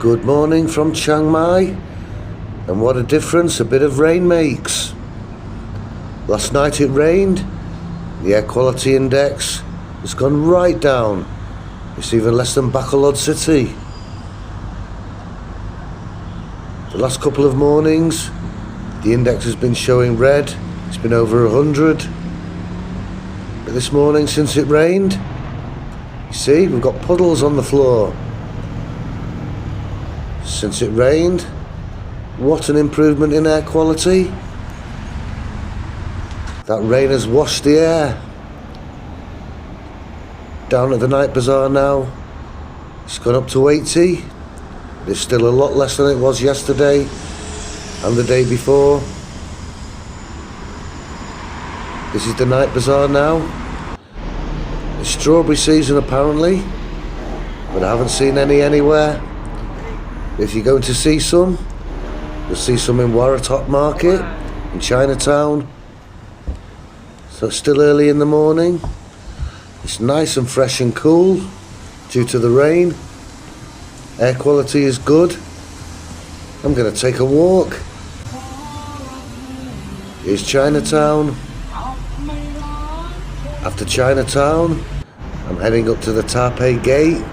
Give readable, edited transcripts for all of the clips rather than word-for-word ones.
Good morning from Chiang Mai, and what a difference a bit of rain makes. Last night it rained, the air quality index has gone right down. It's even less than Bacolod City. The last couple of mornings the index has been showing red, it's been over 100. But this morning, since it rained, you see we've got puddles on the floor. Since it rained, what an improvement in air quality. That rain has washed the air. Down at the night bazaar now, it's gone up to 80. It's still a lot less than it was yesterday and the day before. This is the night bazaar now. It's strawberry season apparently, but I haven't seen any anywhere. If you're going to see some, you'll see some in Warorot Market in Chinatown. So it's still early in the morning. It's nice and fresh and cool due to the rain. Air quality is good. I'm going to take a walk. Here's Chinatown. After Chinatown, I'm heading up to the Taipei Gate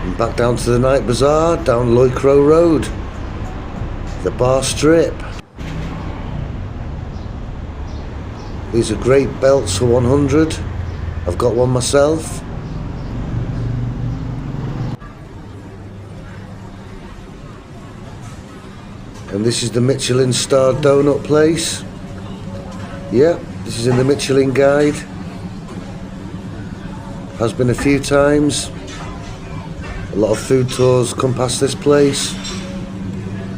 and back down to the night bazaar down Loi Kro Road, the bar strip. These are great belts for 100. I've got one myself. And this is the Michelin starred donut place. Yeah, this is in the Michelin guide. Has been a few times. A lot of food tours come past this place,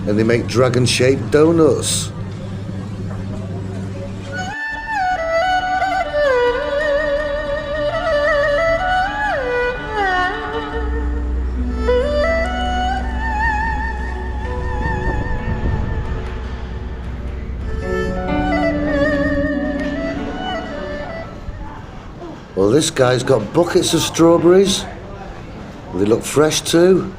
and they make dragon-shaped donuts. Well, this guy's got buckets of strawberries. They look fresh too.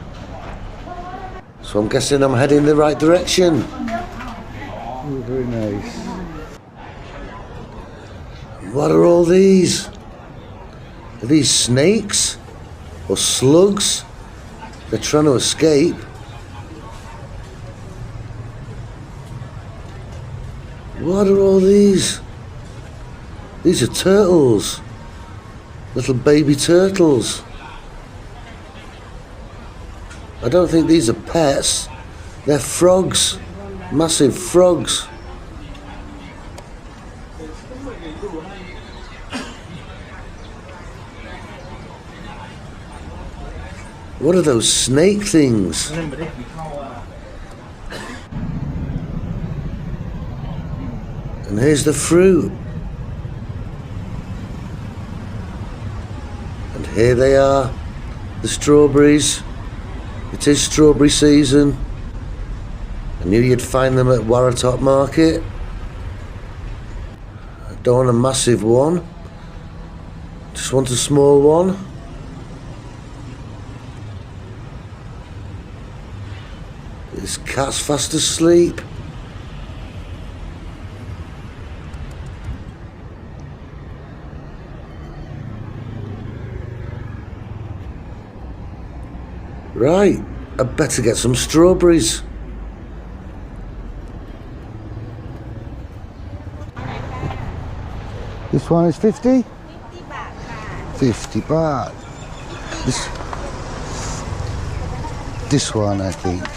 So I'm guessing I'm heading the right direction. Oh, very nice. What are all these? Are these snakes? Or slugs? They're trying to escape. What are all these? These are turtles. Little baby turtles. I don't think these are pets. They're frogs. Massive frogs. What are those snake things? And here's the fruit. And here they are, the strawberries. It is strawberry season. I knew you'd find them at Warorot Market. I don't want a massive one. Just want a small one. This cat's fast asleep. Right, I'd better get some strawberries. This one is 50? 50 baht. This one, I think.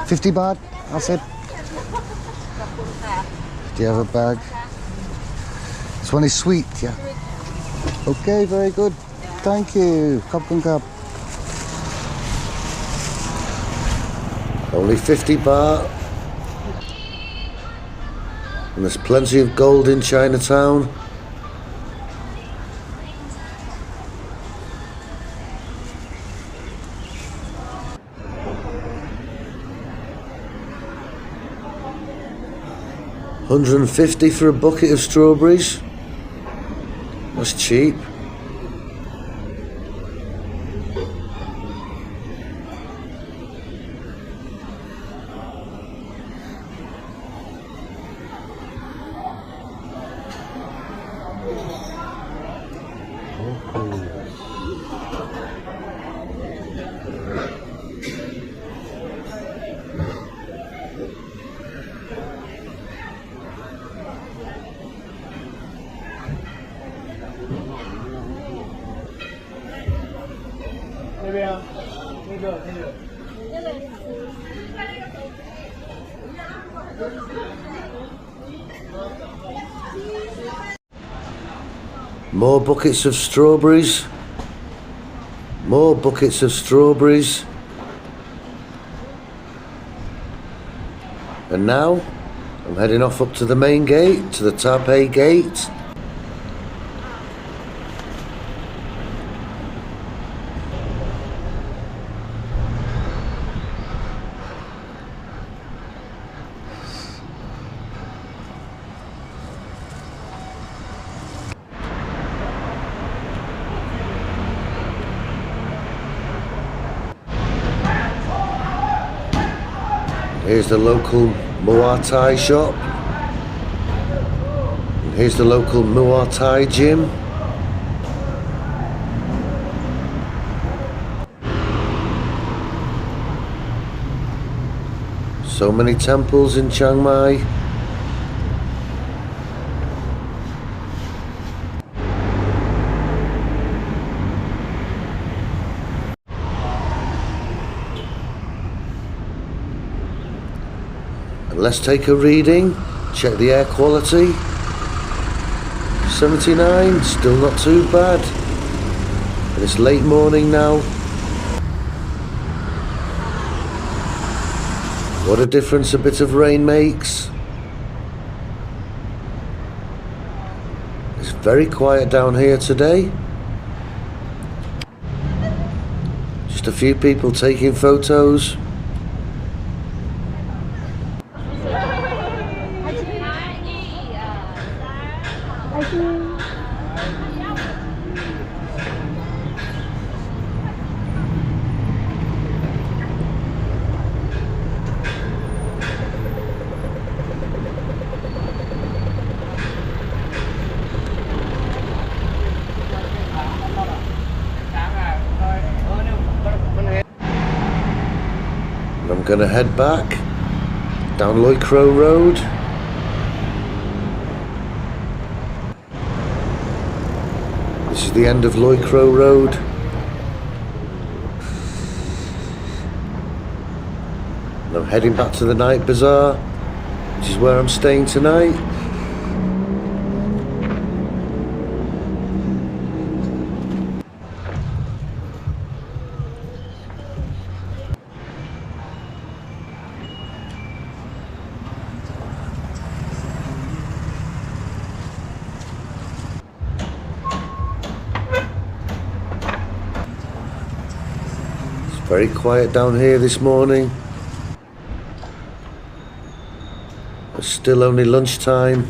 50 baht, I said. Do you have a bag? This one is sweet, yeah. Okay, very good. Thank you. Khop khun khap. Only 50 baht. And there's plenty of gold in Chinatown. $150 for a bucket of strawberries. That's cheap. More buckets of strawberries. More buckets of strawberries. And now I'm heading off up to the main gate, to the Taipei gate. Here's the local Muay Thai shop. And here's the local Muay Thai gym. So many temples in Chiang Mai. And let's take a reading, check the air quality. 79, still not too bad. And it's late morning now. What a difference a bit of rain makes. It's very quiet down here today. Just a few people taking photos. I'm gonna head back down Loi Crow Road. This is the end of Loi Crow Road. And I'm heading back to the night bazaar, which is where I'm staying tonight. Very quiet down here this morning. It's still only lunchtime.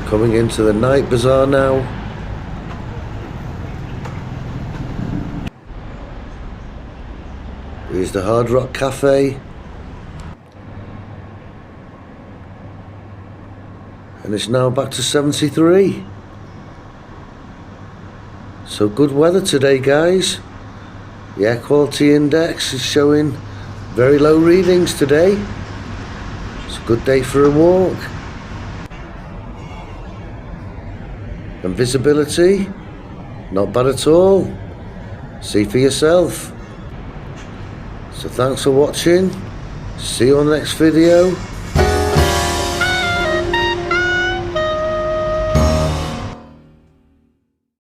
Coming into the night bazaar now. Here's the Hard Rock Cafe. And it's now back to 73. So good weather today, guys. The air quality index is showing very low readings today. It's a good day for a walk. And visibility, not bad at all. See for yourself. So thanks for watching. See you on the next video.